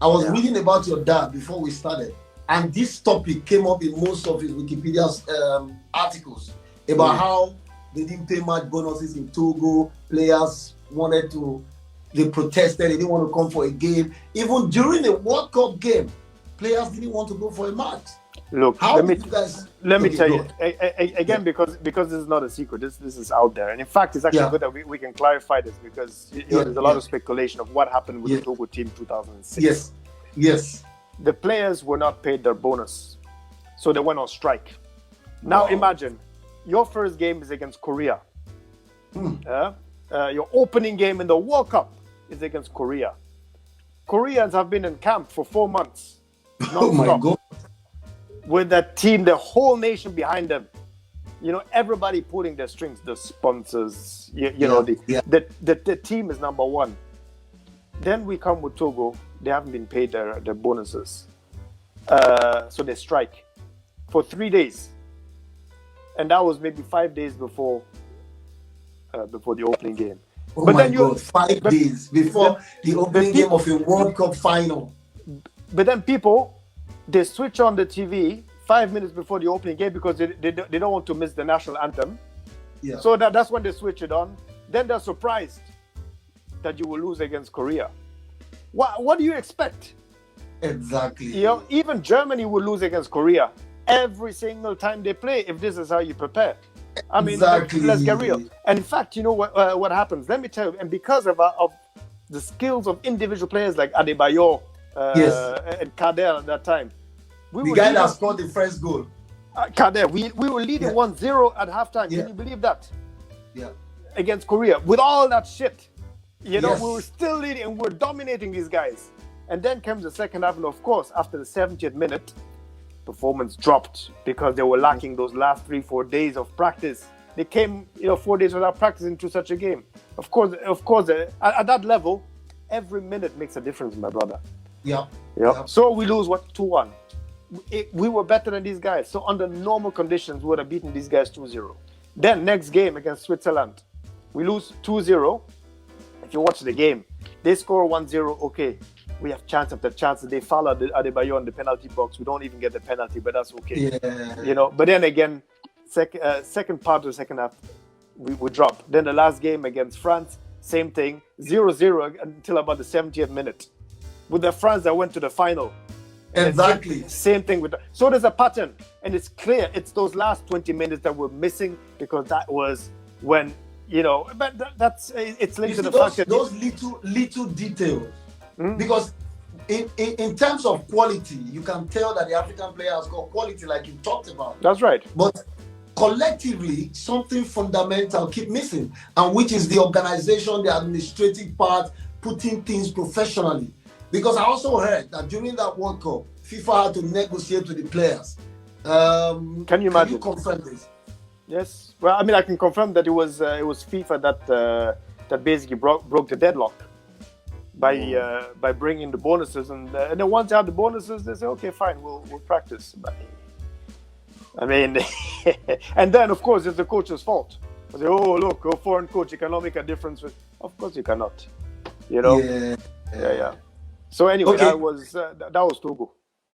I was reading about your dad before we started, and this topic came up in most of his Wikipedia's articles about how they didn't pay much bonuses in Togo. Players they protested, they didn't want to come for a game. Even during the World Cup game, players didn't want to go for a match. Look, let me tell you again, Yeah. because this is not a secret. This is out there, and in fact, it's actually good that we can clarify this, because there's a lot of speculation of what happened with the Togo team 2006. Yes. The players were not paid their bonus, so they went on strike. Now imagine your first game is against Korea. Your opening game in the World Cup is against Korea. Koreans have been in camp for 4 months. Oh my God. With that team, the whole nation behind them. Everybody pulling their strings, the sponsors, the team is number one. Then we come with Togo. They haven't been paid their bonuses. So they strike for 3 days. And that was maybe 5 days before the opening game. Oh my God, 5 days before the opening game of a World Cup final. But then they switch on the TV 5 minutes before the opening game because they don't want to miss the national anthem. Yeah. So that's when they switch it on. Then they're surprised that you will lose against Korea. What do you expect? Exactly. Even Germany will lose against Korea every single time they play if this is how you prepare. I mean, let's get real. And in fact, what happens? Let me tell you, and because of the skills of individual players like Adebayor and Kader at that time. The guy that scored the first goal. Kader, we were leading 1-0 at halftime. Can you believe that? Yeah. Against Korea. With all that shit. We were still leading and we're dominating these guys. And then comes the second half, and of course, after the 70th minute, performance dropped because they were lacking those last 3-4 days of practice. They came, 4 days without practicing to such a game. Of course, at that level, every minute makes a difference, my brother. Yeah. So we lose 2-1. We were better than these guys. So under normal conditions, we would have beaten these guys 2-0. Then next game against Switzerland, we lose 2-0. If you watch the game, they score 1-0. Okay, we have chance after chance. They foul Adebayor in the penalty box. We don't even get the penalty, but that's okay. Yeah. But then again, second part of the second half, we drop. Then the last game against France, same thing, 0-0 until about the 70th minute. With the France that went to the final. Exactly. Same thing with so there's a pattern, and it's clear. It's those last 20 minutes that we're missing because that was when But it's linked to the fact that those little details. Because in terms of quality, you can tell that the African player has got quality, like you talked about. That's right. But collectively, something fundamental keep missing, and which is the organization, the administrative part, putting things professionally. Because I also heard that during that World Cup, FIFA had to negotiate with the players. Can you imagine? Can you confirm this? Yes. Well, I mean, I can confirm that it was FIFA that basically broke the deadlock by bringing the bonuses, and then once they had the bonuses, they say, okay, fine, we'll practice. But, I mean, and then of course it's the coach's fault. I say, oh look, a foreign coach, you cannot make a difference. Of course you cannot. Yeah. So anyway, that was Togo.